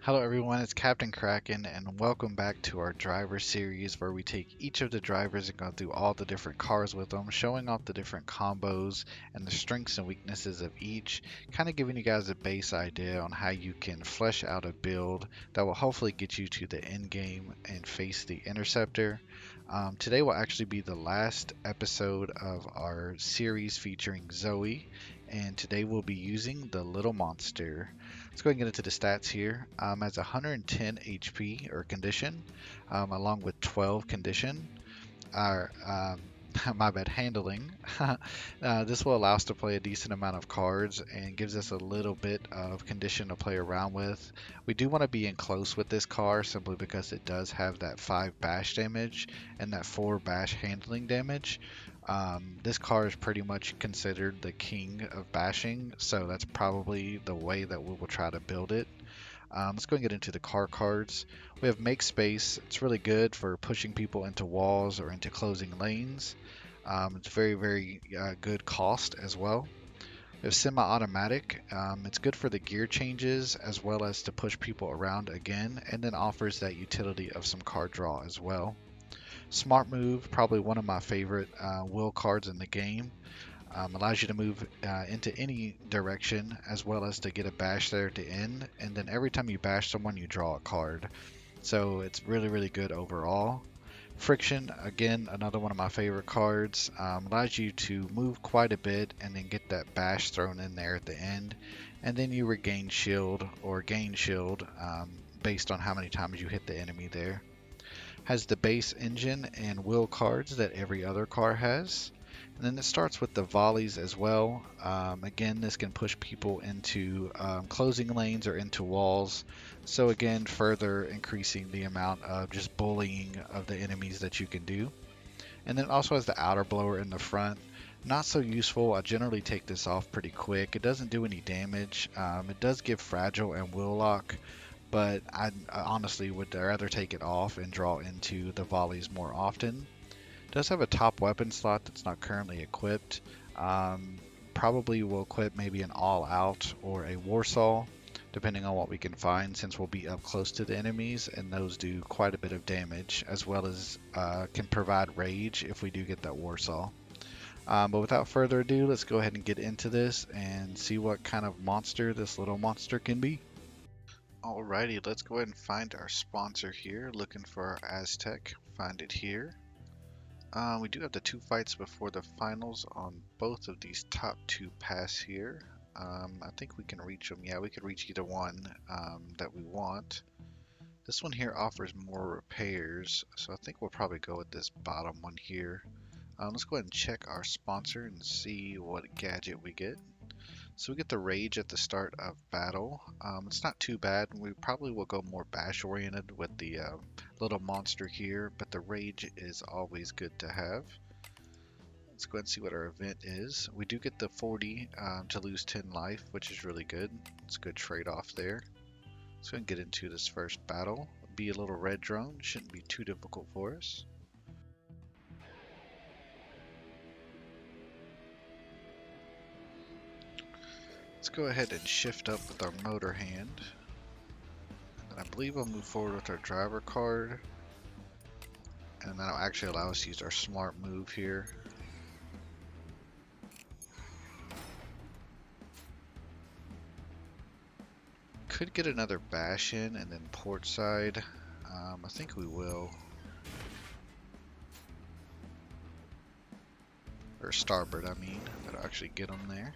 Hello everyone, it's Captain Kraken and welcome back to our driver series where we take each of the drivers and go through all the different cars with them, showing off the different combos and the strengths and weaknesses of each, kind of giving you guys a base idea on how you can flesh out a build that will hopefully get you to the end game and face the Interceptor. Today will actually be the last episode of our series featuring Zoe, and today we'll be using the Little Monster. Let's go ahead and get into the stats here. Has 110 HP or condition, along with 12 condition. Our my bad handling. This will allow us to play a decent amount of cards and gives us a little bit of condition to play around with. We do want to be in close with this car simply because it does have that 5 bash damage and that 4 bash handling damage. This car is pretty much considered the king of bashing, so that's probably the way that we will try to build it. Let's go and get into the car cards. We have Make Space. It's really good for pushing people into walls or into closing lanes. It's very good cost as well. We have Semi-Automatic. It's good for the gear changes as well as to push people around again, and then offers that utility of some card draw as well. Smart Move, probably one of my favorite will cards in the game. Allows you to move into any direction as well as to get a bash there at the end. And then every time you bash someone, you draw a card. So it's really good overall. Friction, again, another one of my favorite cards. Allows you to move quite a bit and then get that bash thrown in there at the end. And then you regain shield or gain shield based on how many times you hit the enemy there. Has the base engine and wheel cards that every other car has. And then it starts with the volleys as well. Again, this can push people into closing lanes or into walls. So again, further increasing the amount of just bullying of the enemies that you can do. And then it also has the outer blower in the front. Not so useful. I generally take this off pretty quick. It doesn't do any damage. It does give fragile and will lock, but I honestly would rather take it off and draw into the volleys more often. It does have a top weapon slot that's not currently equipped. Um, Probably will equip maybe an all out or a Warsaw, depending on what we can find, since we'll be up close to the enemies, and those do quite a bit of damage, as well as can provide rage if we do get that Warsaw. But without further ado, let's go ahead and get into this and see what kind of monster this little monster can be. Alrighty, let's go ahead and find our sponsor here. Looking for our Aztec, find it here. We do have the 2 fights before the finals on both of these top 2 pass here. I think we can reach them. Yeah, we could reach either one that we want. This one here offers more repairs, so I think we'll probably go with this bottom one here. Let's go ahead and check our sponsor and see what gadget we get. So we get the rage at the start of battle. It's not too bad. We probably will go more bash oriented with the little monster here, but the rage is always good to have. Let's go ahead and see what our event is. We do get the 40 to lose 10 life, which is really good. It's a good trade-off there. Let's go ahead and get into this first battle. Be a little red drone, shouldn't be too difficult for us. Let's go ahead and shift up with our motor hand. And I believe I'll move forward with our driver card. And that'll actually allow us to use our smart move here. Could get another bash in and then port side. I think we will. Or starboard, I mean. That'll actually get them there.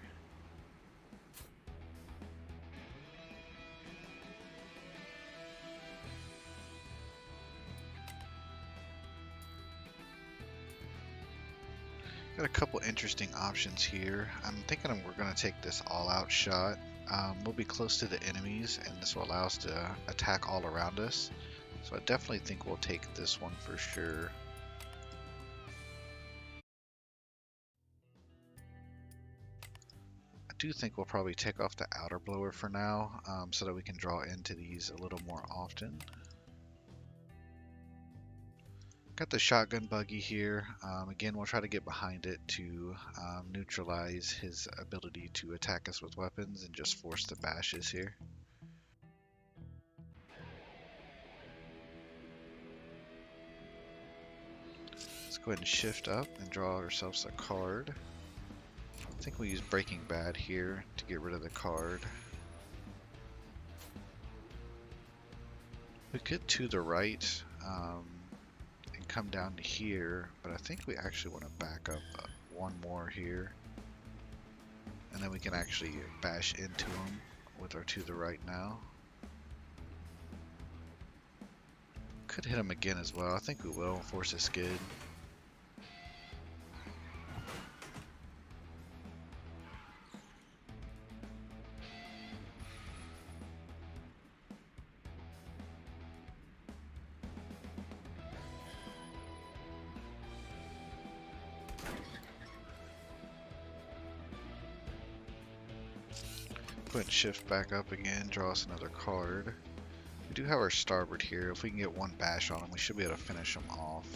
Got a couple interesting options here. I'm thinking we're going to take this all-out shot. We'll be close to the enemies, and this will allow us to attack all around us. So I definitely think we'll take this one for sure. I do think we'll probably take off the outer blower for now, so that we can draw into these a little more often. Got the shotgun buggy here. Again, we'll try to get behind it to neutralize his ability to attack us with weapons and just force the bashes here. go ahead and shift up and draw ourselves a card. I think we use Breaking Bad here to get rid of the card. We could to the right and come down to here, but I think we actually want to back up one more here. And then we can actually bash into him with our to the right now. Could hit him again as well. I think we will force a skid. Go ahead and shift back up again, draw us another card. We do have our starboard here. If we can get one bash on him, we should be able to finish him off.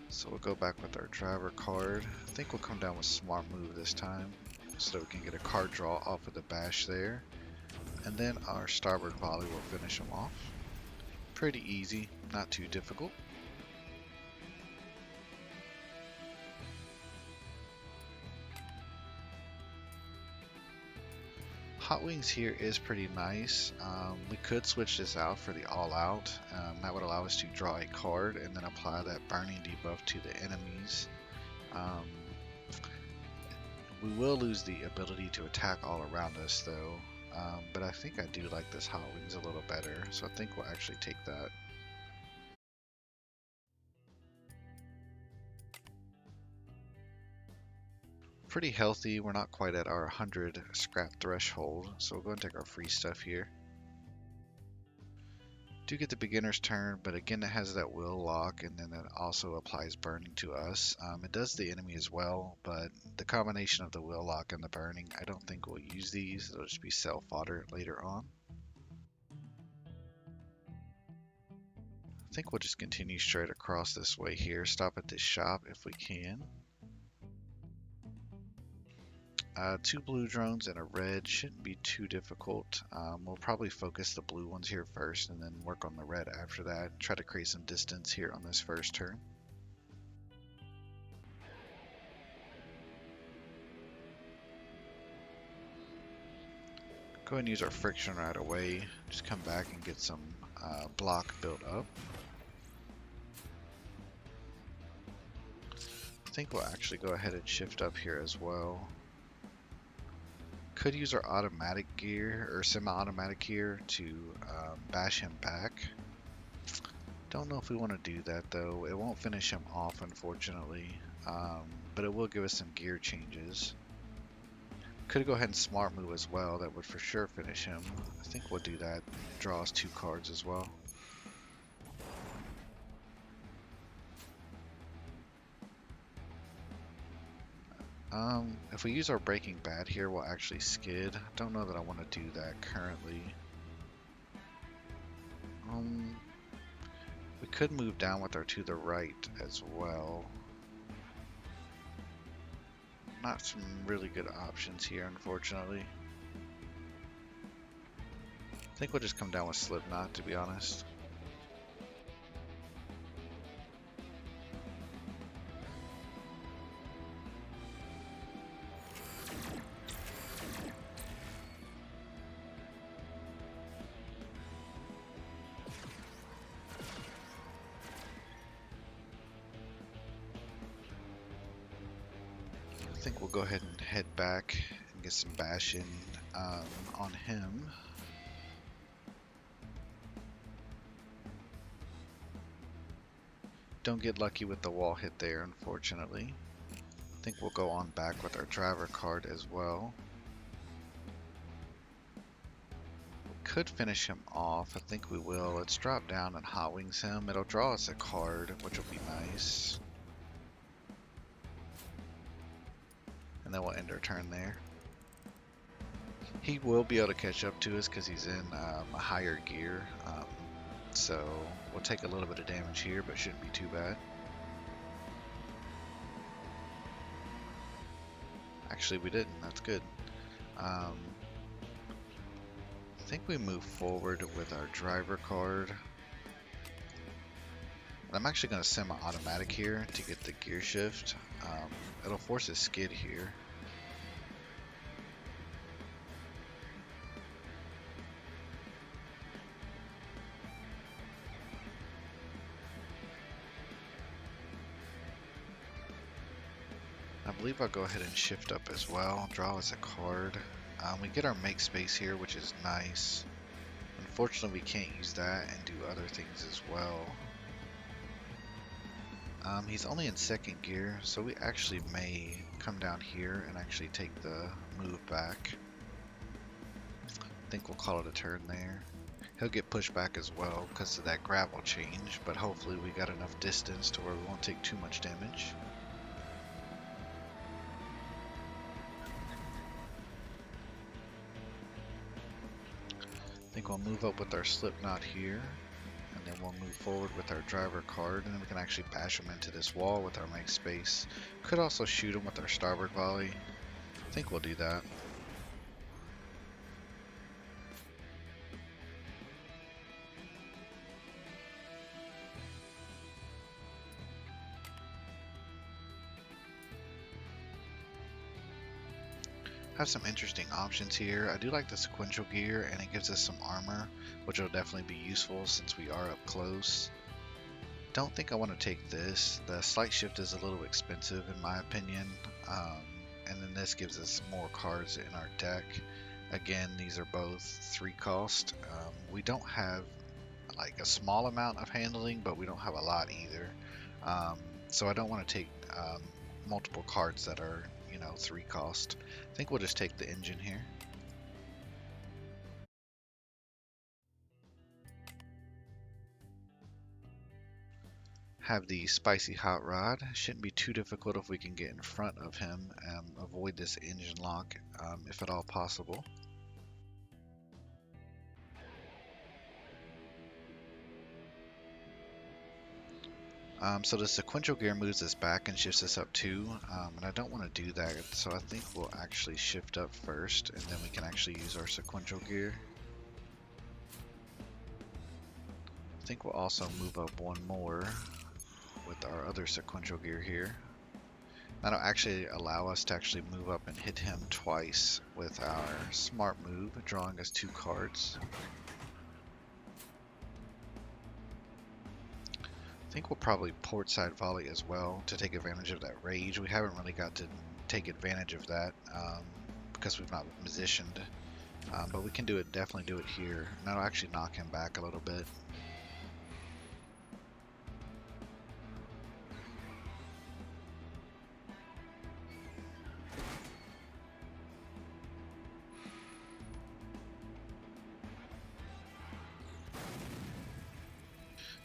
So we'll go back with our driver card. I think we'll come down with Smart Move this time, so that we can get a card draw off of the bash there. And then our starboard volley will finish him off. Pretty easy, not too difficult. Hot Wings here is pretty nice. We could switch this out for the All Out. That would allow us to draw a card and then apply that burning debuff to the enemies. We will lose the ability to attack all around us though, but I think I do like this Hot Wings a little better, so I think we'll actually take that. Pretty healthy. We're not quite at our 100 scrap threshold, so we'll go and take our free stuff here. Do get the beginner's turn, but again it has that will lock, and then it also applies burning to us. It does the enemy as well, but the combination of the will lock and the burning, I don't think we'll use these. It'll just be self fodder later on. I think we'll just continue straight across this way here, stop at this shop if we can. 2 blue drones and a red shouldn't be too difficult. We'll probably focus the blue ones here first and then work on the red after that. Try to create some distance here on this first turn. Go ahead and use our friction right away. Just come back and get some block built up. I think we'll actually go ahead and shift up here as well. Could use our automatic gear or semi-automatic gear to bash him back. Don't know if we want to do that though. It won't finish him off unfortunately, but it will give us some gear changes. Could go ahead and Smart Move as well. That would for sure finish him. I think we'll do that. Draw us 2 cards as well. If we use our Breaking Bad here, we'll actually skid. Don't know that I want to do that currently. We could move down with our to the right as well. Not some really good options here, unfortunately. I think we'll just come down with Slipknot, to be honest. I think we'll go ahead and head back and get some bashing on him. Don't get lucky with the wall hit there, unfortunately. I think we'll go on back with our driver card as well. We could finish him off. I think we will. Let's drop down and Hot Wings him. It'll draw us a card, which will be nice. And then we'll end our turn there. He will be able to catch up to us because he's in a higher gear. So we'll take a little bit of damage here, but shouldn't be too bad. Actually, we didn't. That's good. I think we move forward with our driver card. I'm actually going to semi-automatic here to get the gear shift. It'll force a skid here. I believe I'll go ahead and shift up as well. Draw us a card. We get our make space here, which is nice. Unfortunately, we can't use that and do other things as well. He's only in second gear, so we actually may come down here and actually take the move back. I think we'll call it a turn there. He'll get pushed back as well because of that gravel change, but hopefully we got enough distance to where we won't take too much damage. I think we'll move up with our Slipknot here, and then we'll move forward with our driver card, and then we can actually bash him into this wall with our make space. Could also shoot him with our starboard volley. I think we'll do that. Have some interesting options here. I do like the sequential gear, and it gives us some armor, which will definitely be useful since we are up close. Don't think I want to take this. The slight shift is a little expensive in my opinion, and then this gives us more cards in our deck. Again, these are both 3 cost. We don't have like a small amount of handling, but we don't have a lot either. So I don't want to take multiple cards that are 3 cost. I think we'll just take the engine here. Have the spicy hot rod. Shouldn't be too difficult if we can get in front of him and avoid this engine lock if at all possible. So the sequential gear moves us back and shifts us up too, and I don't want to do that, so I think we'll actually shift up first, and then we can actually use our sequential gear. I think we'll also move up one more with our other sequential gear here. That'll actually allow us to actually move up and hit him twice with our smart move, drawing us 2 cards. I think we'll probably port side volley as well to take advantage of that rage. We haven't really got to take advantage of that because we've not been positioned, but we can do it. Definitely do it here. And that'll actually knock him back a little bit.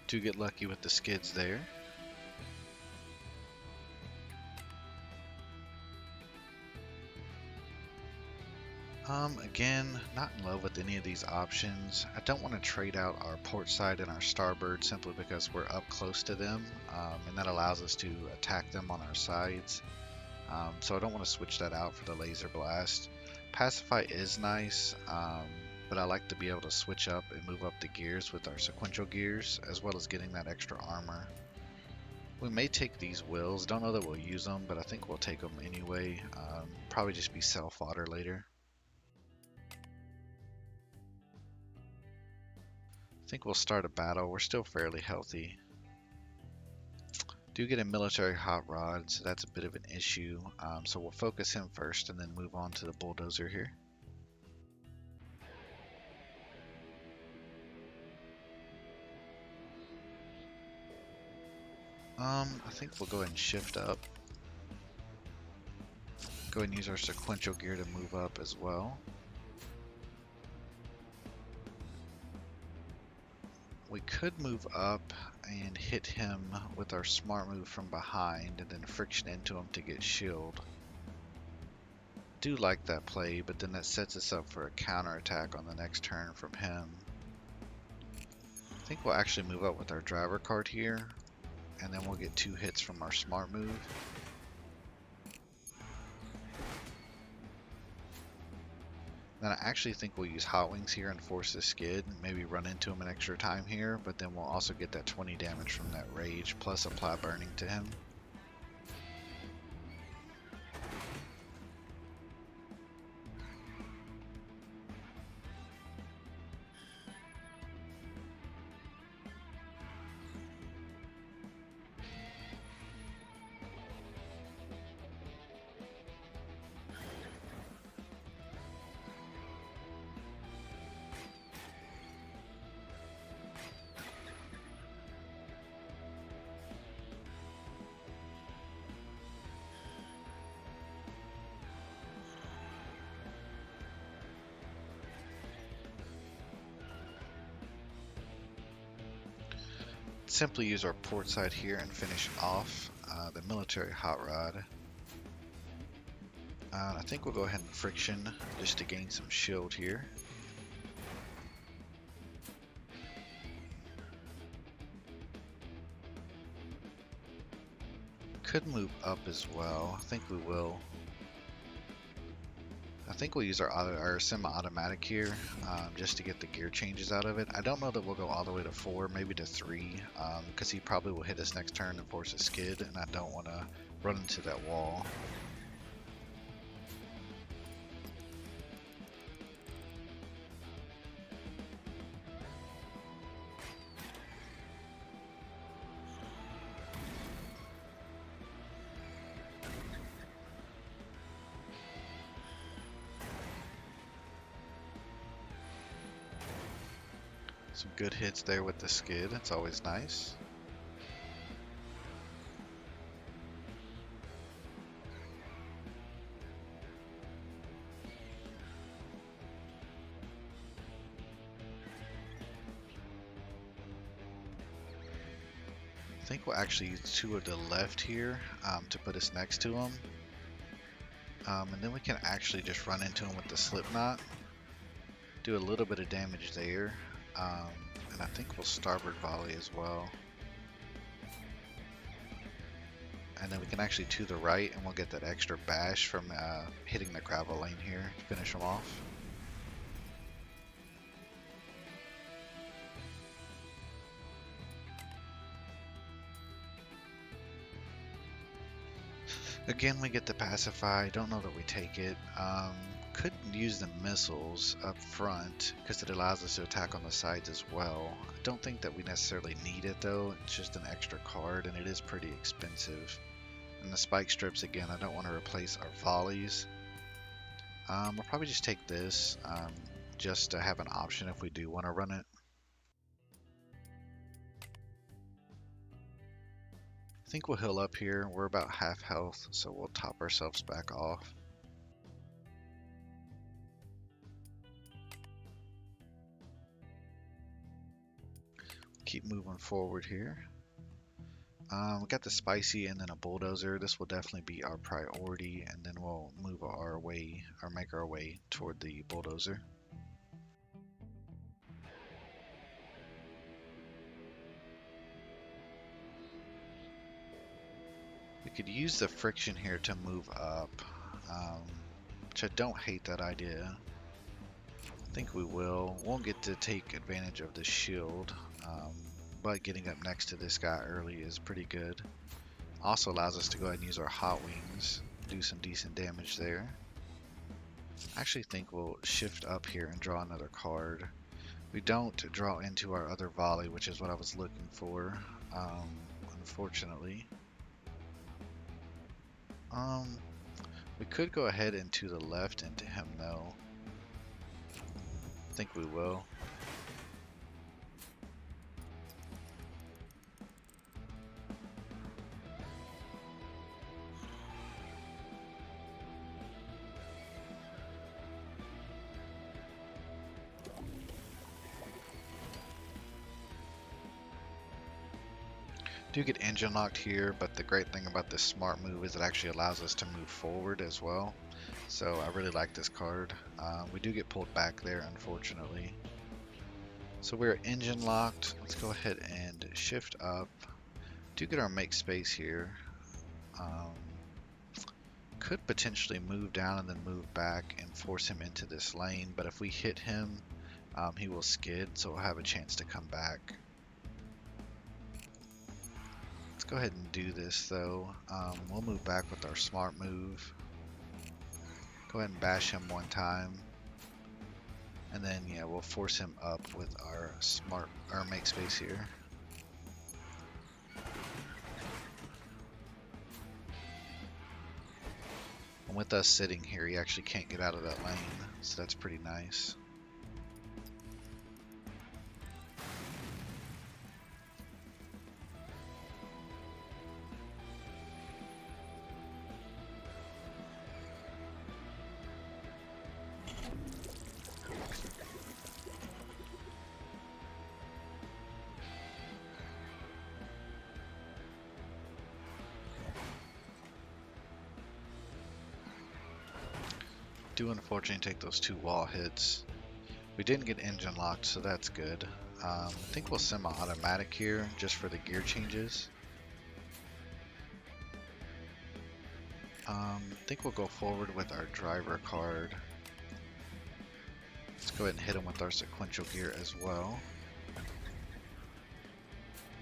Do get lucky with the skids there. Again, not in love with any of these options. I don't want to trade out our port side and our starboard simply because we're up close to them, and that allows us to attack them on our sides. So I don't want to switch that out for the laser blast. Pacify is nice, but I like to be able to switch up and move up the gears with our sequential gears, as well as getting that extra armor. We may take these wills. Don't know that we'll use them, but I think we'll take them anyway. Probably just be self-fodder later. I think we'll start a battle. We're still fairly healthy. Do get a military hot rod, so that's a bit of an issue. So we'll focus him first and then move on to the bulldozer here. I think we'll go ahead and shift up. Go ahead and use our sequential gear to move up as well. We could move up and hit him with our smart move from behind and then friction into him to get shield. Do like that play, but then that sets us up for a counterattack on the next turn from him. I think we'll actually move up with our driver card here, and then we'll get 2 hits from our smart move. Then I actually think we'll use Hot Wings here and force the skid, maybe run into him an extra time here, but then we'll also get that 20 damage from that rage, plus apply burning to him. Simply use our port side here and finish off the military hot rod. I think we'll go ahead and friction just to gain some shield here. Could move up as well. I think we will. I think we'll use our semi-automatic here just to get the gear changes out of it. I don't know that we'll go all the way to 4, maybe to 3, because he probably will hit us next turn and force a skid, and I don't want to run into that wall. Some good hits there with the skid. It's always nice. I think we'll actually use 2 of the left here to put us next to him. And then we can actually just run into him with the Slipknot. Do a little bit of damage there. And I think we'll starboard volley as well. And then we can actually to the right and we'll get that extra bash from hitting the gravel lane here to finish him off. Again, we get the pacify. Don't know that we take it. Could use the missiles up front because it allows us to attack on the sides as well. I don't think that we necessarily need it though. It's just an extra card and it is pretty expensive. And the spike strips, again, I don't want to replace our volleys. We'll probably just take this just to have an option if we do want to run it. I think we'll heal up here. We're about half health, so we'll top ourselves back off. Keep moving forward here. We got the spicy and then a bulldozer. This will definitely be our priority, and then we'll move our way or make our way toward the bulldozer. We could use the friction here to move up, which I don't hate that idea. I think we will. Won't get to take advantage of the shield, but getting up next to this guy early is pretty good. Also allows us to go ahead and use our hot wings, do some decent damage there. I actually think we'll shift up here and draw another card. We don't draw into our other volley, which is what I was looking for, unfortunately. We could go ahead and to the left into him though. I think we will. Do get engine locked here, but the great thing about this smart move is it actually allows us to move forward as well. So I really like this card. We do get pulled back there, unfortunately. So we're engine locked. Let's go ahead and shift up. Do get our make space here. Could potentially move down and then move back and force him into this lane, but if we hit him, he will skid, so we'll have a chance to come back. Let's go ahead and do this though. We'll move back with our smart move. Go ahead and bash him one time. And then, yeah, we'll force him up with our make space here. And with us sitting here, he actually can't get out of that lane, so that's pretty nice. Do unfortunately take those 2 wall hits. We didn't get engine locked, so that's good. I think we'll semi-automatic here just for the gear changes. I think we'll go forward with our driver card. Let's go ahead and hit him with our sequential gear as well.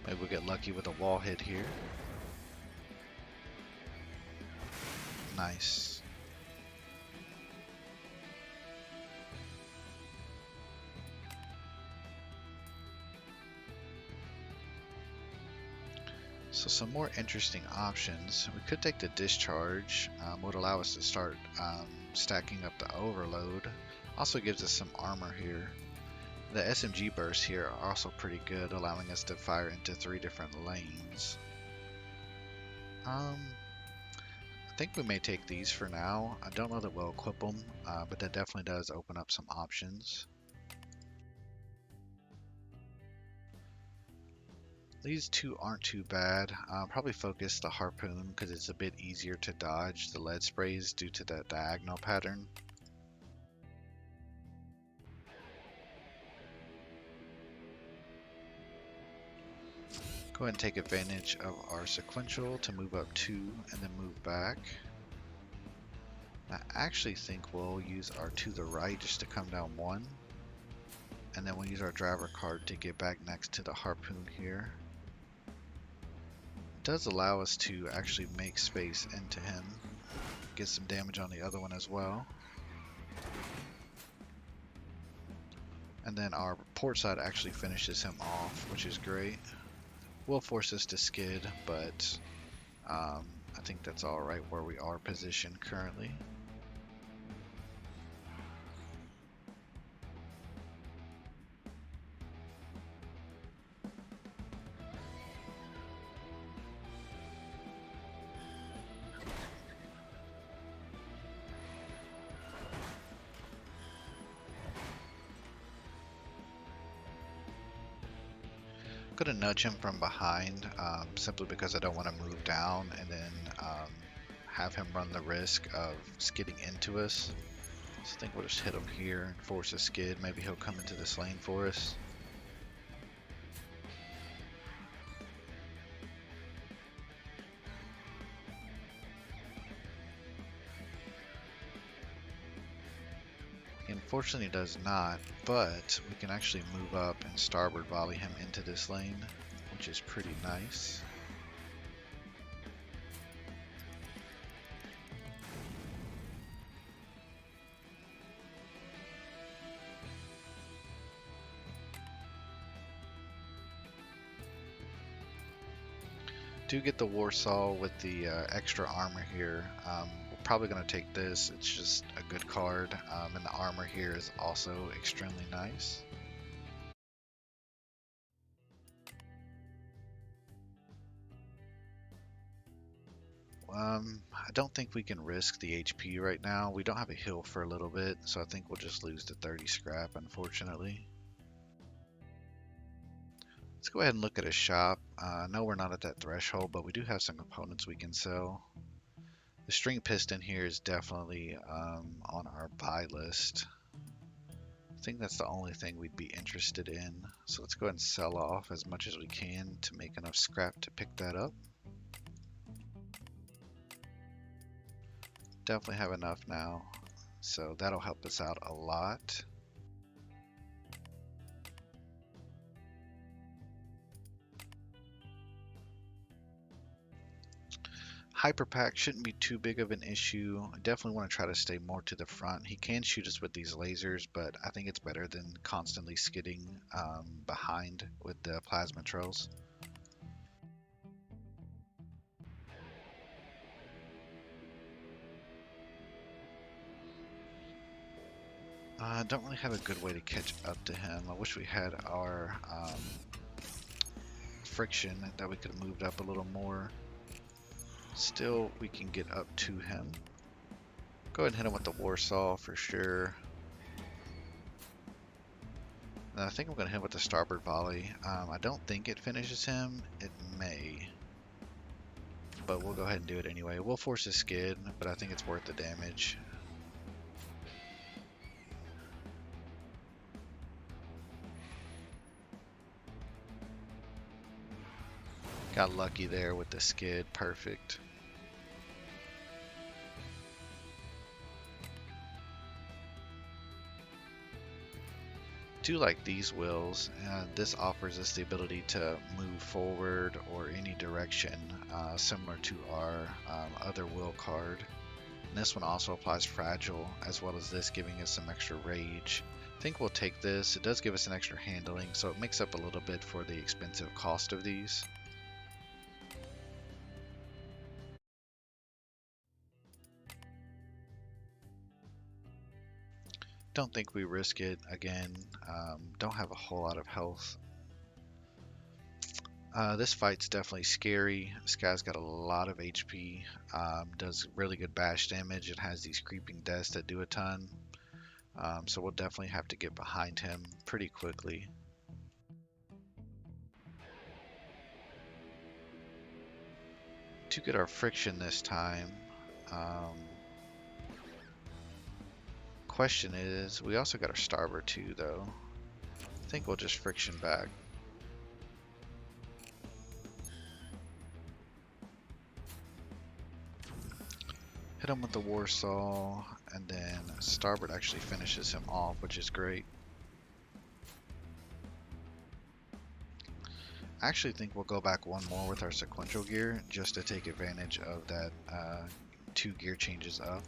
Maybe we'll get lucky with a wall hit here. Nice. So some more interesting options. We could take the discharge, would allow us to start stacking up the overload. Also gives us some armor here. The SMG bursts here are also pretty good, allowing us to fire into 3 different lanes. I think we may take these for now. I don't know that we'll equip them, but that definitely does open up some options. These 2 aren't too bad. I'll probably focus the harpoon because it's a bit easier to dodge the lead sprays due to that diagonal pattern. Go ahead and take advantage of our sequential to move up 2 and then move back. I actually think we'll use our to the right just to come down 1. And then we'll use our driver card to get back next to the harpoon here. Does allow us to actually make space into him, get some damage on the other one as well. And then our port side actually finishes him off, which is great. Will force us to skid, but I think that's alright where we are positioned currently. I'm going to nudge him from behind simply because I don't want to move down and then have him run the risk of skidding into us. So I think we'll just hit him here and force a skid. Maybe he'll come into this lane for us. Unfortunately does not, but we can actually move up and starboard volley him into this lane, which is pretty nice. Do get the Warsaw with the extra armor here. Probably going to take this. It's just a good card, and the armor here is also extremely nice. I don't think we can risk the HP right now. We don't have a heal for a little bit, so I think we'll just lose the 30 scrap, unfortunately. Let's go ahead and look at a shop. I know we're not at that threshold, but we do have some components we can sell. The string piston here is definitely on our buy list. I think that's the only thing we'd be interested in. So let's go ahead and sell off as much as we can to make enough scrap to pick that up. Definitely have enough now, so that'll help us out a lot. Hyperpack shouldn't be too big of an issue. I definitely want to try to stay more to the front. He can shoot us with these lasers, but I think it's better than constantly skidding behind with the plasma trails. I don't really have a good way to catch up to him. I wish we had our friction that we could have moved up a little more. Still, we can get up to him. Go ahead and hit him with the Warsaw for sure. And I think I'm going to hit him with the starboard volley. I don't think it finishes him. It may. But we'll go ahead and do it anyway. We'll force a skid, but I think it's worth the damage. Got lucky there with the skid. Perfect. Do like these wheels. This offers us the ability to move forward or any direction, similar to our other wheel card. And this one also applies fragile, as well as this giving us some extra rage. I think we'll take this. It does give us an extra handling, so it makes up a little bit for the expensive cost of these. Don't think we risk it again. Don't have a whole lot of health. This fight's definitely scary. This guy's got a lot of HP. Does really good bash damage. It has these creeping deaths that do a ton. So we'll definitely have to get behind him pretty quickly. To get our friction this time. Question is, we also got our starboard too, though. I think we'll just friction back. Hit him with the Warsaw, and then starboard actually finishes him off, which is great. I actually think we'll go back one more with our sequential gear, just to take advantage of that 2 gear changes up.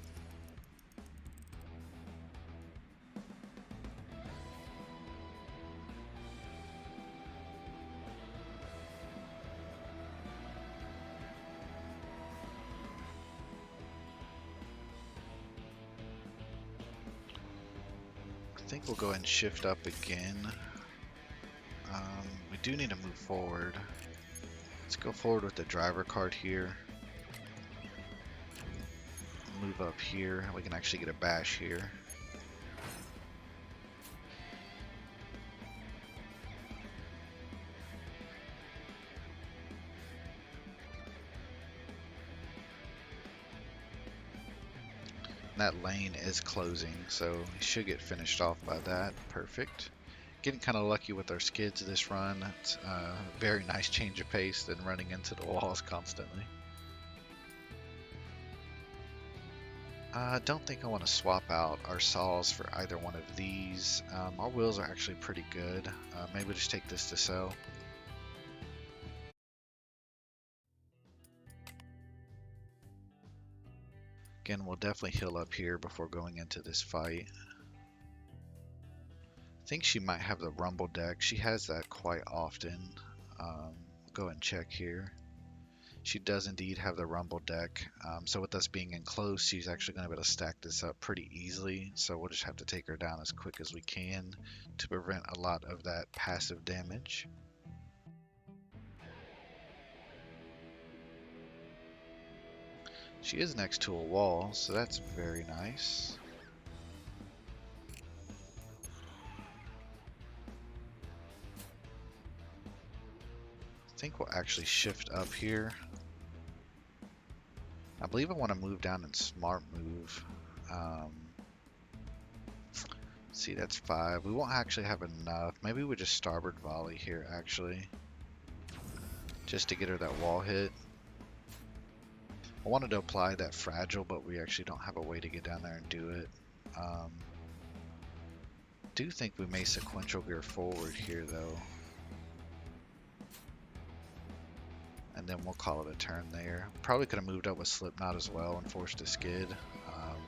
I think we'll go ahead and shift up again. We do need to move forward. Let's go forward with the driver card here. Move up here. We can actually get a bash here. That lane is closing, so we should get finished off by that. Perfect. Getting kind of lucky with our skids this run. It's a very nice change of pace than running into the walls constantly. I don't think I want to swap out our saws for either one of these. Our wheels are actually pretty good. Maybe we'll just take this to sell. Again, we'll definitely heal up here before going into this fight. I think she might have the rumble deck. She has that quite often. Go and check here. She does indeed have the rumble deck. So with us being in close, she's actually going to be able to stack this up pretty easily. So we'll just have to take her down as quick as we can to prevent a lot of that passive damage. She is next to a wall, so that's very nice. I think we'll actually shift up here. I believe I want to move down in smart move. See, that's 5. We won't actually have enough. Maybe we just starboard volley here, actually. Just to get her that wall hit. I wanted to apply that fragile, but we actually don't have a way to get down there and do it. Do think we may sequential gear forward here though. And then we'll call it a turn there. Probably could have moved up with Slipknot as well and forced a skid.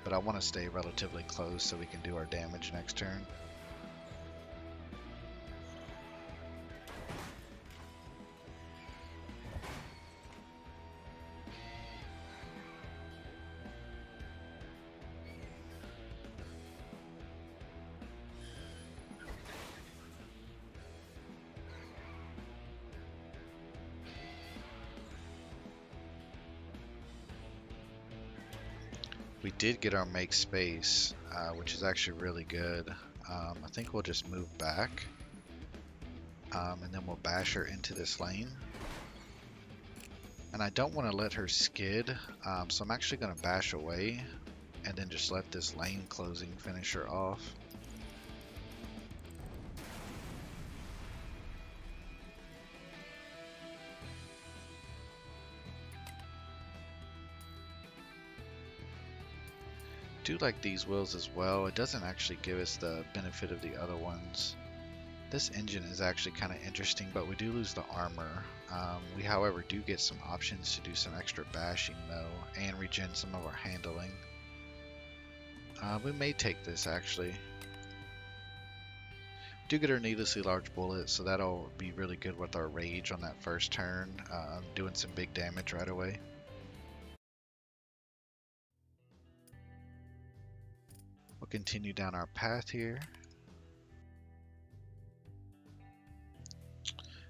But I want to stay relatively close so we can do our damage next turn. We did get our make space, which is actually really good. I think we'll just move back, and then we'll bash her into this lane. And I don't want to let her skid, so I'm actually going to bash away and then just let this lane closing finish her off. Do like these wheels as well. It doesn't actually give us the benefit of the other ones. This engine is actually kind of interesting, but we do lose the armor. We, however, do get some options to do some extra bashing though, and regen some of our handling. We may take this actually. Do get our needlessly large bullet, so that'll be really good with our rage on that first turn, doing some big damage right away. We'll continue down our path here.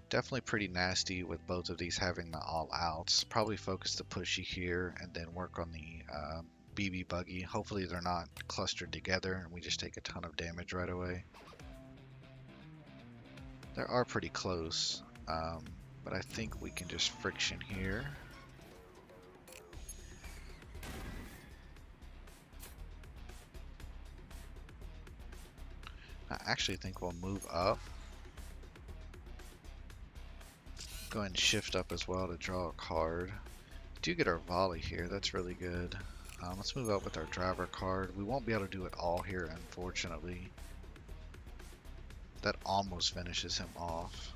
Definitely pretty nasty with both of these having the all outs. Probably focus the pushy here and then work on the BB buggy. Hopefully they're not clustered together and we just take a ton of damage right away. They are pretty close, but I think we can just friction here. I actually think we'll move up. Go ahead and shift up as well to draw a card. Do get our volley here, that's really good. Let's move up with our driver card. We won't be able to do it all here, unfortunately. That almost finishes him off.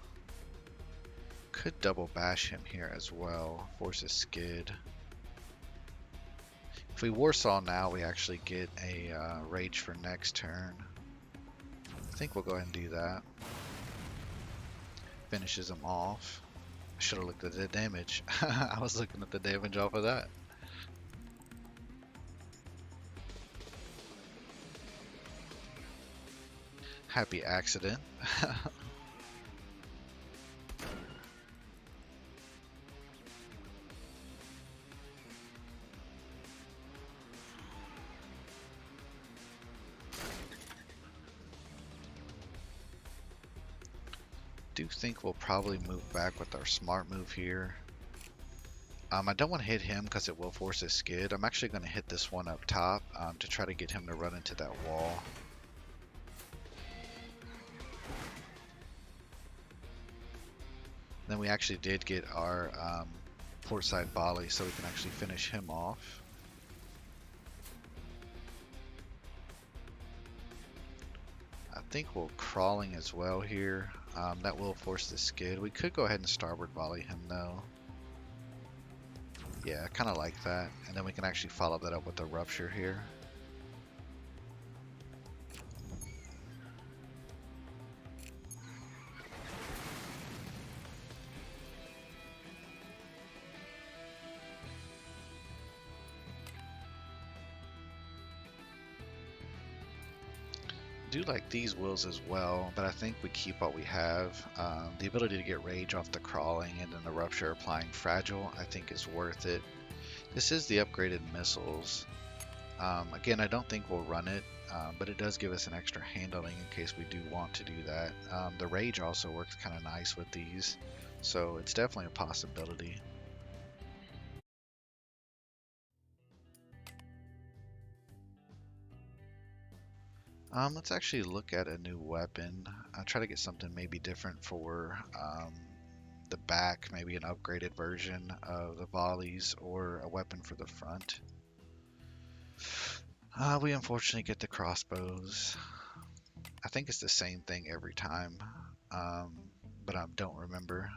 Could double bash him here as well, force a skid. If we Warsaw now, we actually get a rage for next turn. I think we'll go ahead and do that. Finishes him off. I should have looked at the damage. I was looking at the damage off of that. Happy accident. Do think we'll probably move back with our smart move here. I don't want to hit him because it will force a skid. I'm actually going to hit this one up top to try to get him to run into that wall. Then we actually did get our port side volley, so we can actually finish him off. I think we'll crawling as well here. That will force the skid. We could go ahead and starboard volley him though. Yeah, I kind of like that. And then we can actually follow that up with a rupture here. Do like these wheels as well, but I think we keep what we have. The ability to get rage off the crawling and then the rupture applying fragile I think is worth it. This is the upgraded missiles. Again, I don't think we'll run it, but it does give us an extra handling in case we do want to do that. The rage also works kind of nice with these, so it's definitely a possibility. Let's actually look at a new weapon. I'll try to get something maybe different for the back, maybe an upgraded version of the volleys or a weapon for the front. We unfortunately get the crossbows. I think it's the same thing every time, um, but I don't remember.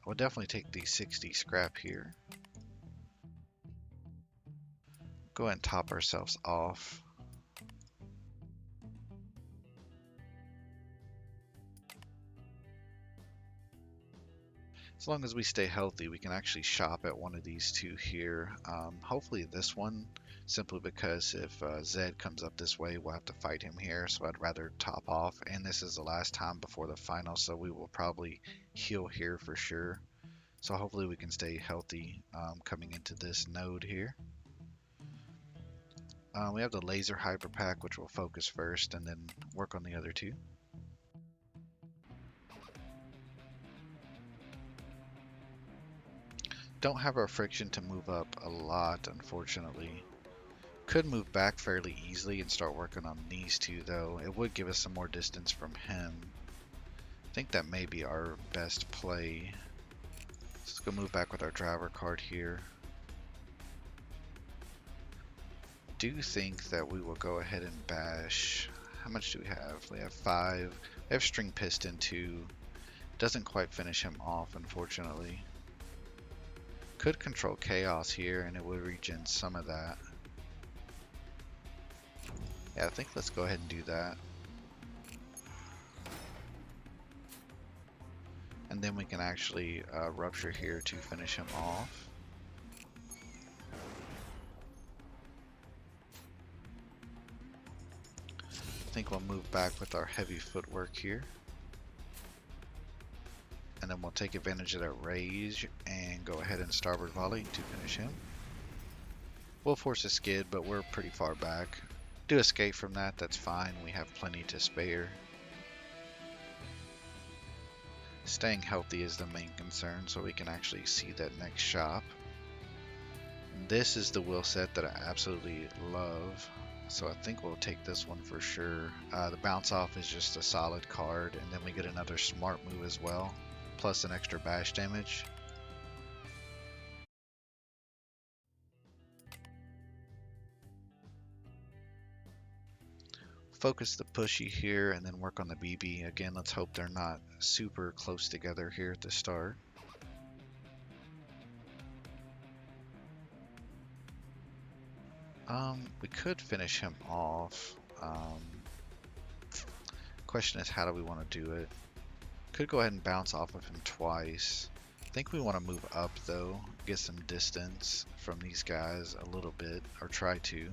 We'll definitely take the 60 scrap here. Go ahead and top ourselves off. As long as we stay healthy, we can actually shop at one of these two here. Hopefully this one, simply because if Zed comes up this way, we'll have to fight him here. So I'd rather top off. And this is the last time before the final, so we will probably heal here for sure. So hopefully we can stay healthy coming into this node here. We have the laser hyper pack, which we'll focus first and then work on the other two. Don't have our friction to move up a lot, unfortunately. Could move back fairly easily and start working on these two, though. It would give us some more distance from him. I think that may be our best play. Let's go move back with our driver card here. Do think that we will go ahead and bash. How much do we have? We have 5. We have string piston too. Doesn't quite finish him off, unfortunately. Could control chaos here and it would regen some of that. Yeah, I think let's go ahead and do that. And then we can actually rupture here to finish him off. I think we'll move back with our heavy footwork here. And then we'll take advantage of that rage and go ahead and starboard volley to finish him. We'll force a skid, but we're pretty far back. Do escape from that, that's fine. We have plenty to spare. Staying healthy is the main concern, so we can actually see that next shop. This is the wheel set that I absolutely love, so I think we'll take this one for sure. The bounce off is just a solid card, and then we get another smart move as well, plus an extra bash damage. Focus the pushy here and then work on the BB. Again, let's hope they're not super close together here at the start. We could finish him off. Question is, how do we want to do it? Could go ahead and bounce off of him twice. I think we want to move up though, get some distance from these guys a little bit, or try to.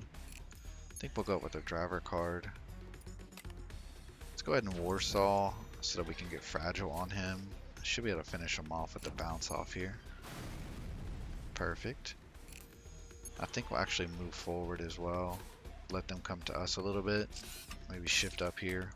I think we'll go with a driver card. Let's go ahead and Warsaw so that we can get fragile on him. Should be able to finish him off with the bounce off here. Perfect. I think we'll actually move forward as well. Let them come to us a little bit. Maybe shift up here.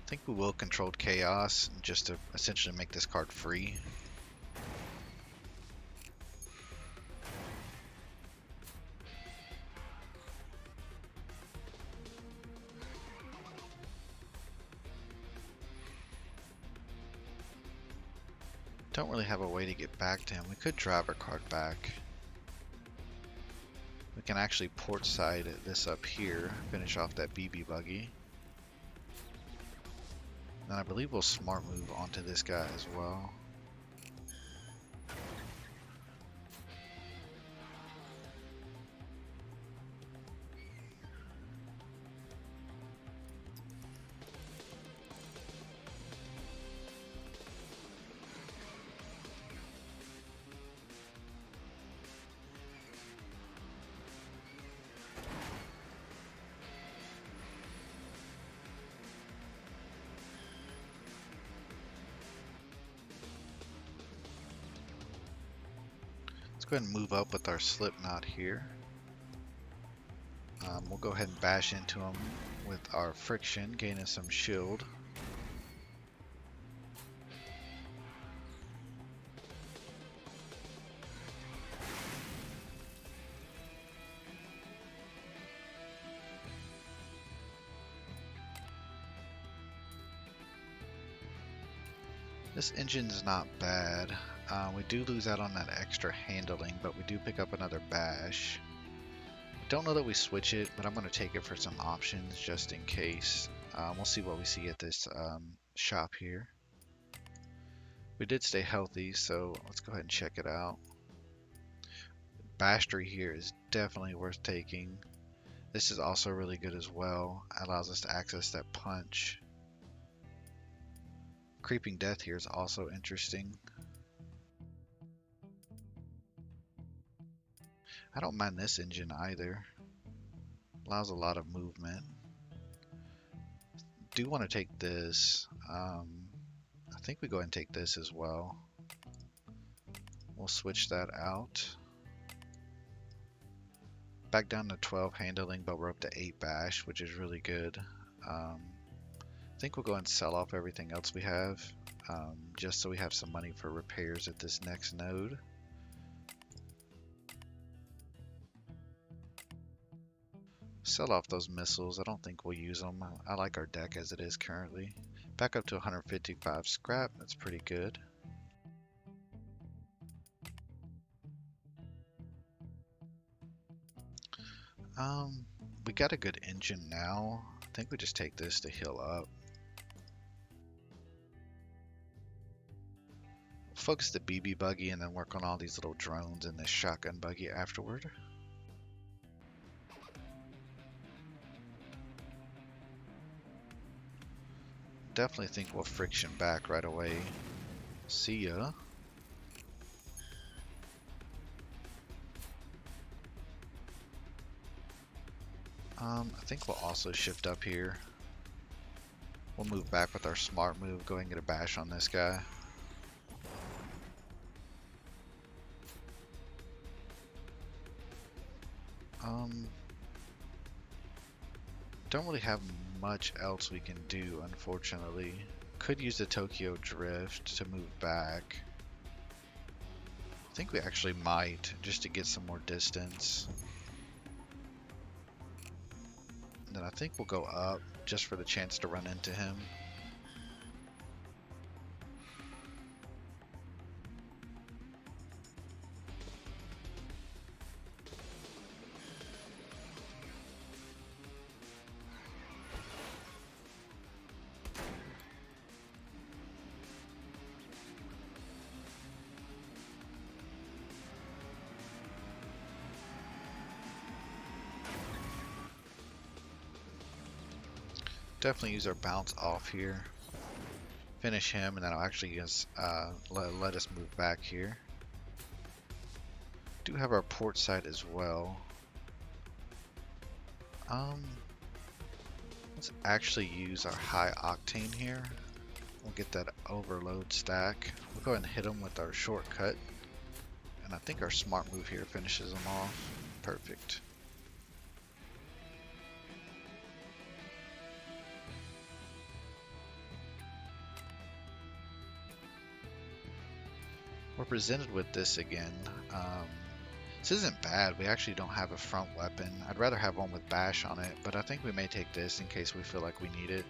I think we will control chaos just to essentially make this card free. Don't really have a way to get back to him. We could drive our card back. We can actually port side this up here, finish off that BB buggy. And I believe we'll smart move onto this guy as well. go ahead and move up with our slip knot here. We'll go ahead and bash into him with our friction, gaining some shield. This engine's not bad. We do lose out on that extra handling, but we do pick up another bash. Don't know that we switch it, but I'm going to take it for some options just in case. We'll see what we see at this shop here. We did stay healthy, so let's go ahead and check it out. Bastry here is definitely worth taking. This is also really good as well. Allows us to access that punch. Creeping Death here is also interesting. I don't mind this engine either. Allows a lot of movement. Do want to take this. I think we go ahead and take this as well. We'll switch that out. Back down to 12 handling, but we're up to 8 bash, which is really good. I think we'll go ahead and sell off everything else we have, just so we have some money for repairs at this next node. Sell off those missiles. I don't think we'll use them. I like our deck as it is currently. Back up to 155 scrap. That's pretty good. We got a good engine now. I think we just take this to heal up. Focus the BB buggy and then work on all these little drones and this shotgun buggy afterward. Definitely think we'll friction back right away. See ya. I think we'll also shift up here. We'll move back with our smart move, go and get a bash on this guy. Don't really have much else we can do, unfortunately. Could use the Tokyo Drift to move back. I think we actually might, just to get some more distance. And then I think we'll go up, just for the chance to run into him. Definitely use our bounce off here. Finish him, and then I'll actually just let us move back here. Do have our port side as well. Let's actually use our high octane here. We'll get that overload stack. We'll go ahead and hit them with our shortcut. And I think our smart move here finishes them off. Perfect. We're presented with this again. This isn't bad. We actually don't have a front weapon. I'd rather have one with bash on it, but I think we may take this in case we feel like we need it.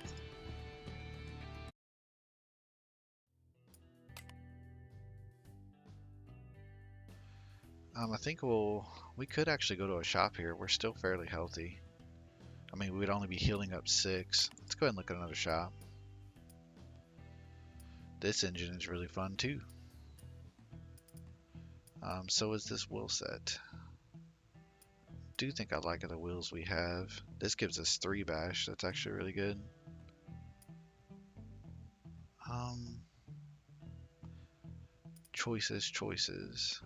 I think we could actually go to a shop here. We're still fairly healthy. I mean, we'd only be healing up 6. Let's go ahead and look at another shop. This engine is really fun too. So is this wheel set. Do think I like the wheels we have. This gives us 3 bash. That's actually really good. Choices.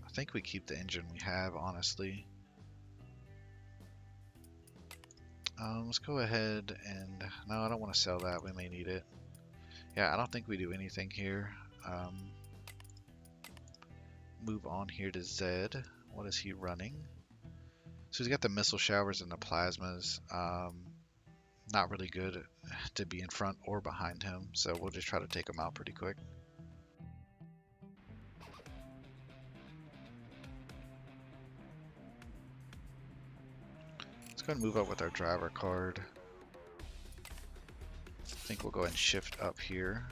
I think we keep the engine we have, honestly. Let's go ahead and... No, I don't want to sell that. We may need it. Yeah, I don't think we do anything here. move on here to Zed. What is he running? So he's got the missile showers and the plasmas. Not really good to be in front or behind him, so we'll just try to take him out pretty quick. Let's go ahead and move up with our driver card. I think we'll go ahead and shift up here.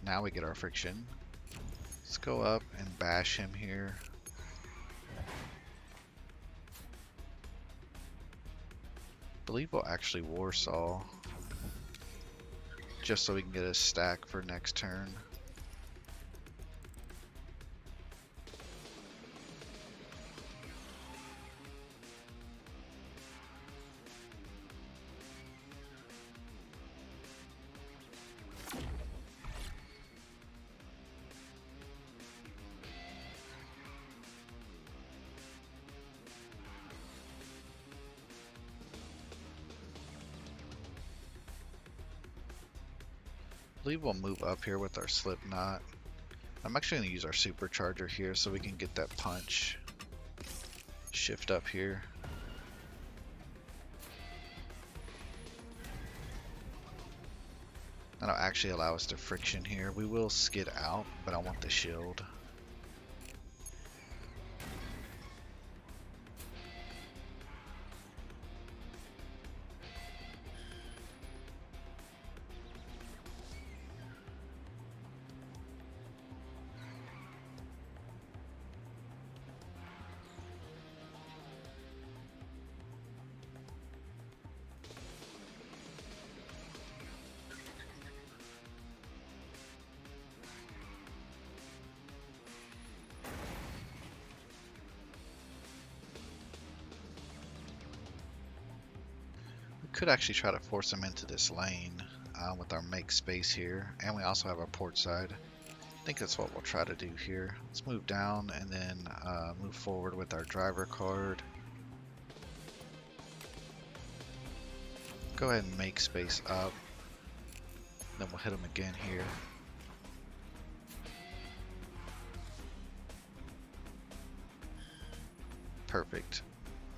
Now we get our friction. Let's go up and bash him here. I believe we'll actually Warsaw just so we can get a stack for next turn. I believe we'll move up here with our Slipknot. I'm actually going to use our supercharger here so we can get that punch. Shift up here. That'll actually allow us to friction here. We will skid out, but I want the shield. Could actually try to force him into this lane with our make space here, and we also have our port side. I think that's what we'll try to do here. Let's move down and then move forward with our driver card. Go ahead and make space up. Then we'll hit him again here. Perfect.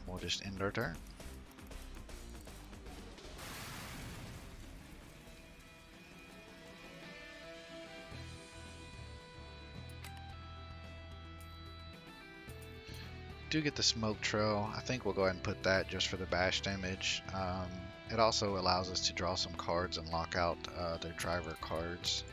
We'll just end our turn. Do get the smoke trail. I think we'll go ahead and put that just for the bash damage. It also allows us to draw some cards and lock out their driver cards.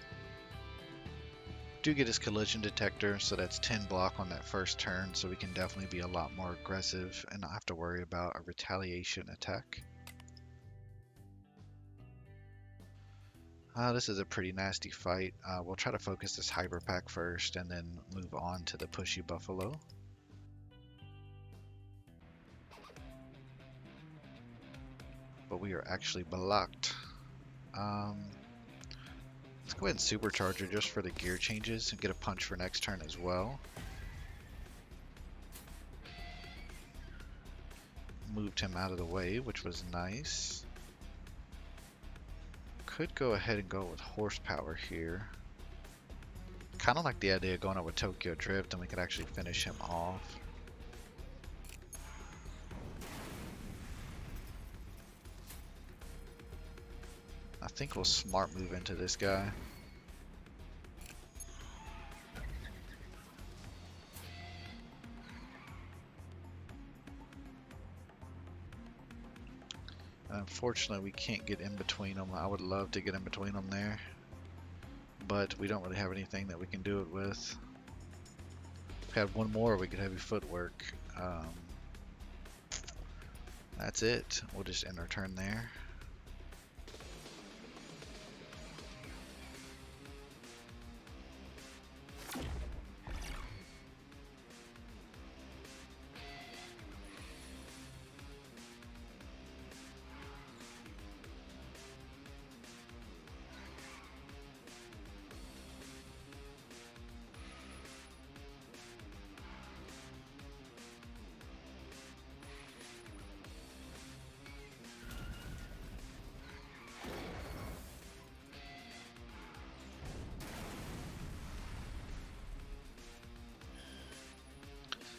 Do get his collision detector, so that's 10 block on that first turn, so we can definitely be a lot more aggressive and not have to worry about a retaliation attack. This is a pretty nasty fight. We'll try to focus this Hyper Pack first and then move on to the Pushy Buffalo. But we are actually blocked. Let's go ahead and supercharger just for the gear changes and get a punch for next turn as well. Moved him out of the way, which was nice. Could go ahead and go with horsepower here. Kind of like the idea of going up with Tokyo Drift, and we could actually finish him off. I think we'll smart move into this guy. Unfortunately, we can't get in between them. I would love to get in between them there, but we don't really have anything that we can do it with. If we had one more, we could have footwork. That's it. We'll just end our turn there.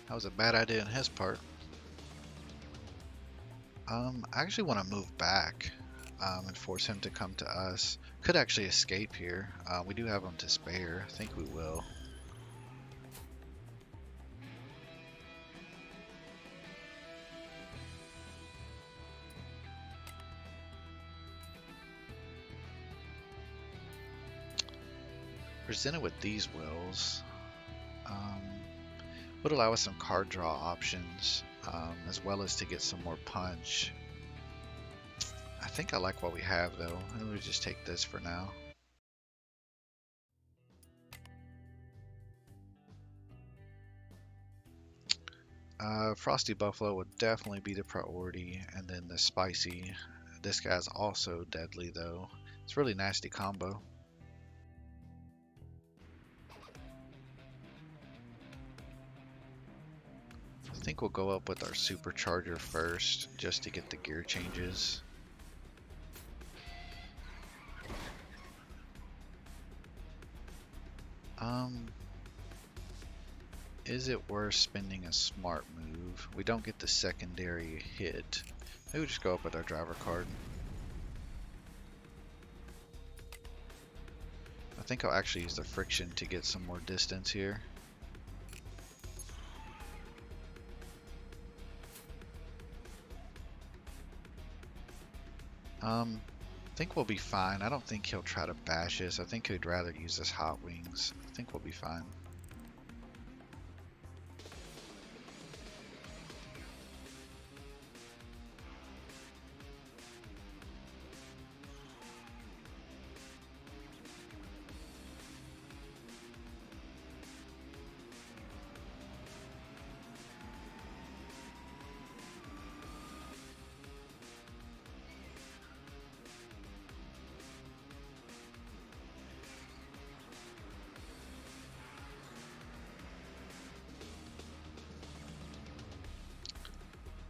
That was a bad idea on his part. I actually want to move back and force him to come to us. Could actually escape here. We do have him to spare. I think we will. Presented with these wills, would allow us some card draw options, as well as to get some more punch. I think I like what we have though. Maybe we just take this for now. Frosty Buffalo would definitely be the priority, and then the Spicy. This guy's also deadly though. It's a really nasty combo. I think we'll go up with our Supercharger first, just to get the gear changes. Is it worth spending a smart move? We don't get the secondary hit. Maybe we'll just go up with our driver card. I think I'll actually use the friction to get some more distance here. I think we'll be fine. I don't think he'll try to bash us. I think he'd rather use his Hot Wings. I think we'll be fine.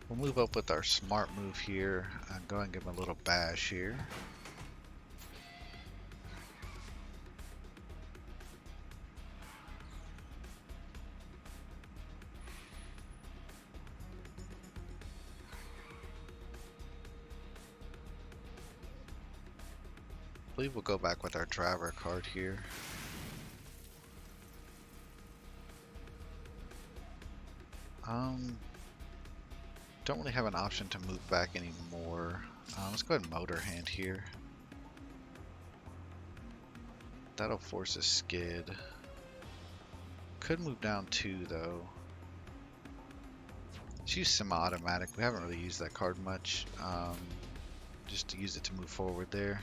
We'll move up with our smart move here and go and give him a little bash here. I believe we'll go back with our driver card here. Don't really have an option to move back anymore. Let's go ahead and motor hand here. That'll force a skid. Could move down 2 though. Let's use semi-automatic. We haven't really used that card much. Just to use it to move forward there.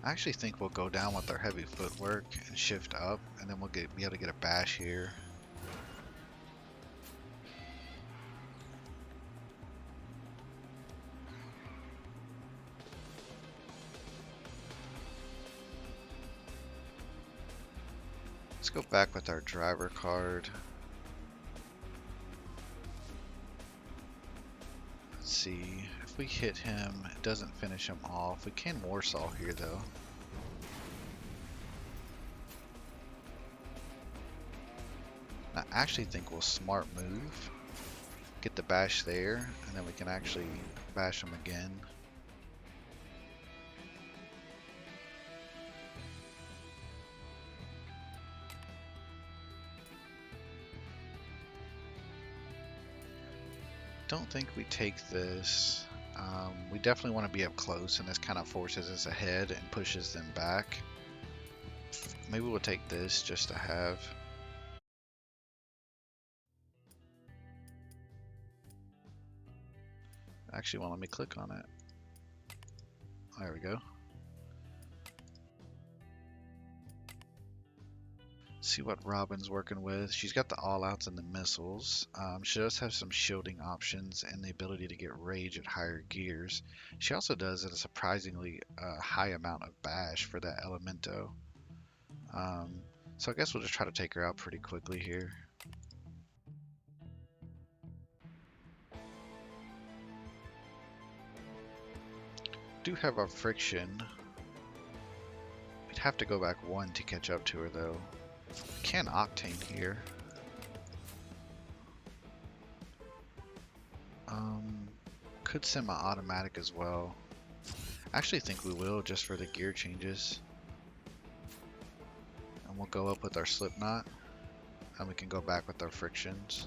I actually think we'll go down with our heavy footwork and shift up, and then we'll be able to get a bash here. Let's go back with our driver card. Let's see, if we hit him, it doesn't finish him off. We can Warsaw here though. I actually think we'll smart move, get the bash there, and then we can actually bash him again. Don't think we take this. We definitely want to be up close, and this kind of forces us ahead and pushes them back. Maybe we'll take this just to have. Actually, well, let me click on it. There we go. see what Robin's working with. She's got the all-outs and the missiles. She does have some shielding options and the ability to get rage at higher gears. She also does at a surprisingly high amount of bash for that Elemento. So I guess we'll just try to take her out pretty quickly here. Do have our friction. We'd have to go back one to catch up to her though. Can Octane here. Could semi-automatic as well. I actually think we will just for the gear changes. And we'll go up with our Slipknot. And we can go back with our frictions.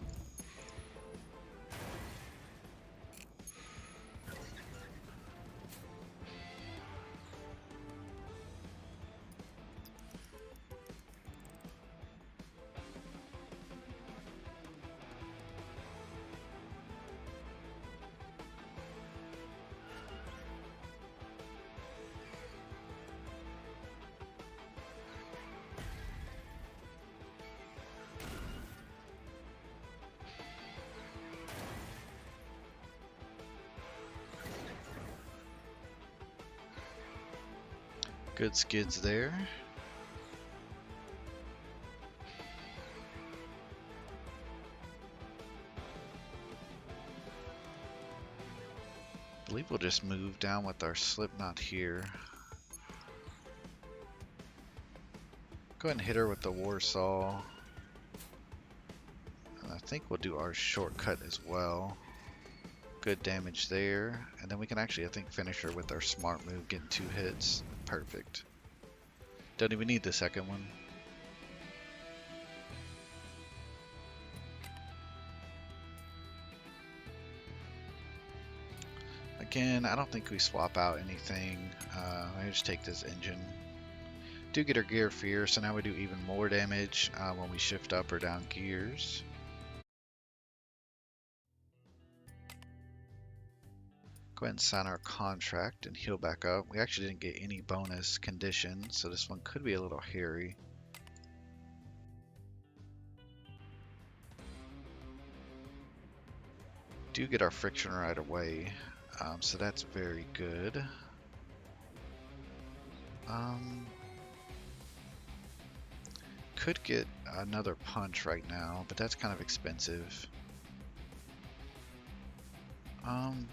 Good skids there. I believe we'll just move down with our Slipknot here. Go ahead and hit her with the Warsaw. And I think we'll do our shortcut as well. Good damage there. And then we can actually, I think, finish her with our smart move, getting 2 hits. Perfect. Don't even need the second one. Again, I don't think we swap out anything. I just take this engine. Do get our gear fear, so now we do even more damage when we shift up or down gears. Go ahead and sign our contract and heal back up. We actually didn't get any bonus conditions, so this one could be a little hairy. Do get our friction right away, so that's very good. Could get another punch right now, but that's kind of expensive.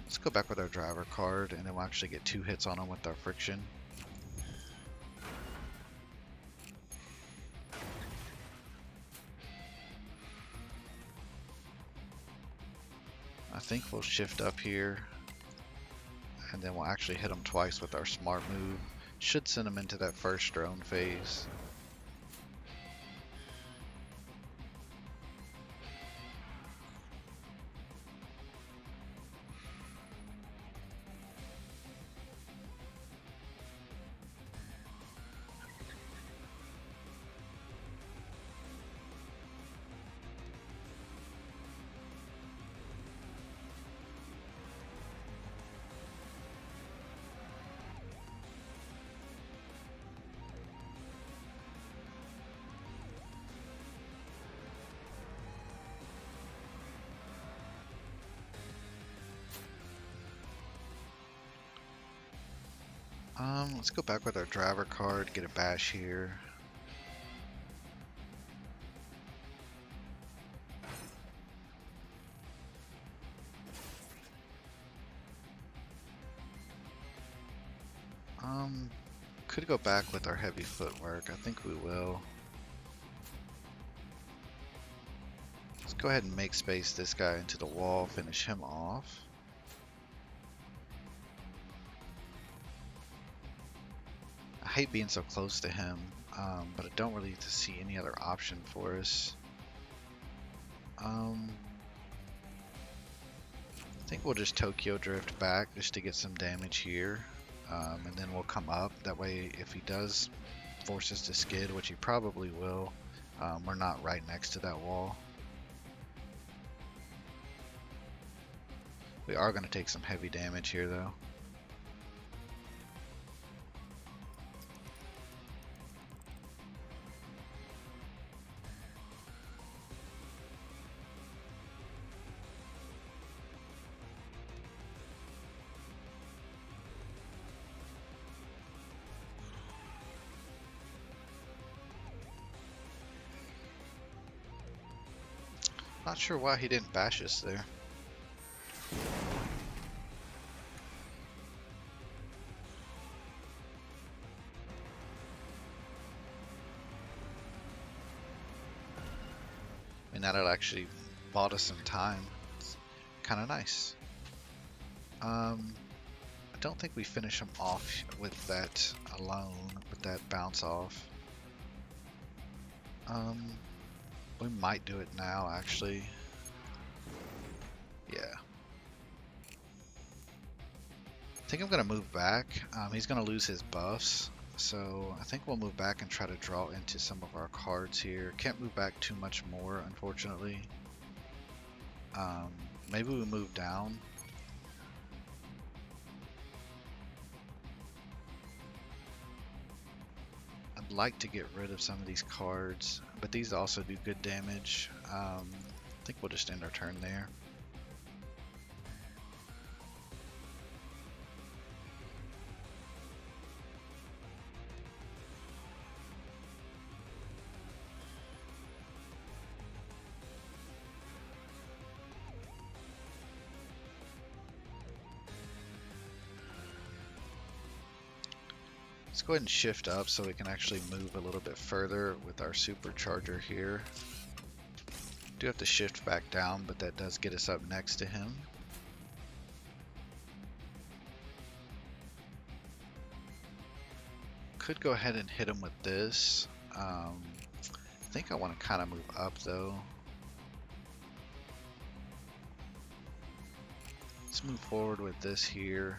Let's go back with our driver card, and then we'll actually get 2 hits on them with our friction. I think we'll shift up here, and then we'll actually hit them twice with our smart move. Should send them into that first drone phase. Let's go back with our driver card, get a bash here. Could go back with our heavy footwork. I think we will. Let's go ahead and make space this guy into the wall, finish him off. I hate being so close to him, but I don't really see any other option for us. I think we'll just Tokyo drift back just to get some damage here, and then we'll come up. That way, if he does force us to skid, which he probably will, we're not right next to that wall. We are going to take some heavy damage here, though. Not sure why he didn't bash us there. I mean, that'll actually bought us some time. It's kind of nice. I don't think we finish him off with that alone, with that bounce off. Um, we might do it now, actually. Yeah. I think I'm gonna move back. He's gonna lose his buffs, so I think we'll move back and try to draw into some of our cards here. Can't move back too much more, unfortunately. Um, Maybe we move down. I'd like to get rid of some of these cards, but these also do good damage. I think we'll just end our turn there. Let's go ahead and shift up so we can actually move a little bit further with our supercharger here. Do have to shift back down, but that does get us up next to him. Could go ahead and hit him with this. I think I want to kind of move up though. Let's move forward with this here.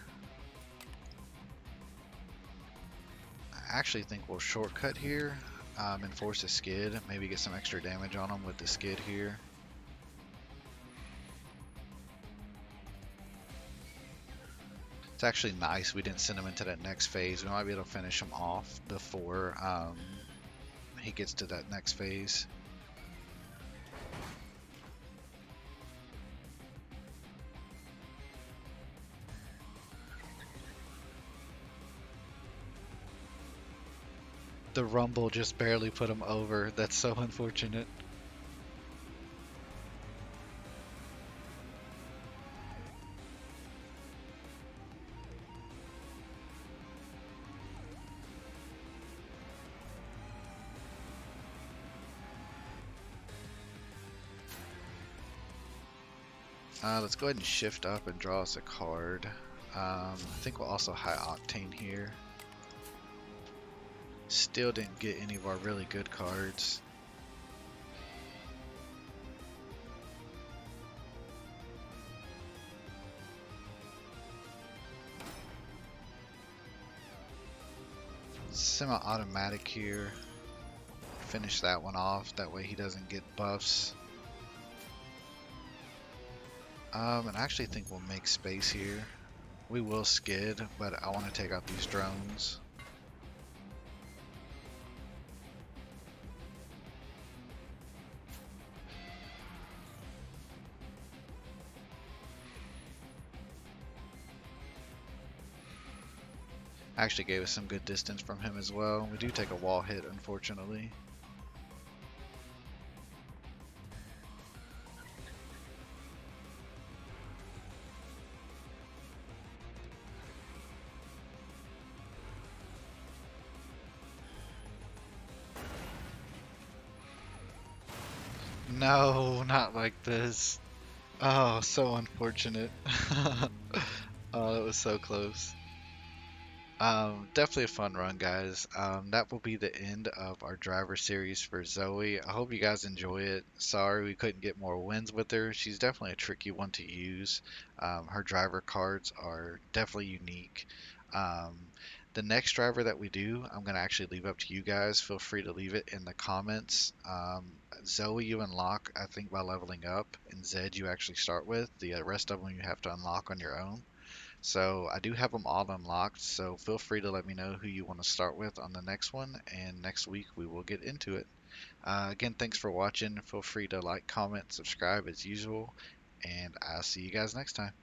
I actually think we'll shortcut here and force a skid. Maybe get some extra damage on him with the skid here. It's actually nice we didn't send him into that next phase. We might be able to finish him off before he gets to that next phase. The rumble just barely put him over. That's so unfortunate. Let's go ahead and shift up and draw us a card. I think we'll also high octane here. Still didn't get any of our really good cards. Semi-automatic here. Finish that one off. That way he doesn't get buffs. And I actually think we'll make space here. We will skid, but I want to take out these drones. Actually gave us some good distance from him as well. We do take a wall hit, unfortunately. No, not like this. Oh, so unfortunate. Oh, that was so close. Definitely a fun run, guys. That will be the end of our driver series for Zoe. I hope you guys enjoy it. Sorry we couldn't get more wins with her. She's definitely a tricky one to use. Her driver cards are definitely unique. Um, the next driver that we do, I'm going to actually leave up to you guys. Feel free to leave it in the comments. Zoe, you unlock, I think, by leveling up, and Zed, you actually start with. The rest of them you have to unlock on your own. So I do have them all unlocked, so feel free to let me know who you want to start with on the next one, and next week we will get into it. Again, thanks for watching. Feel free to like, comment, subscribe as usual, and I'll see you guys next time.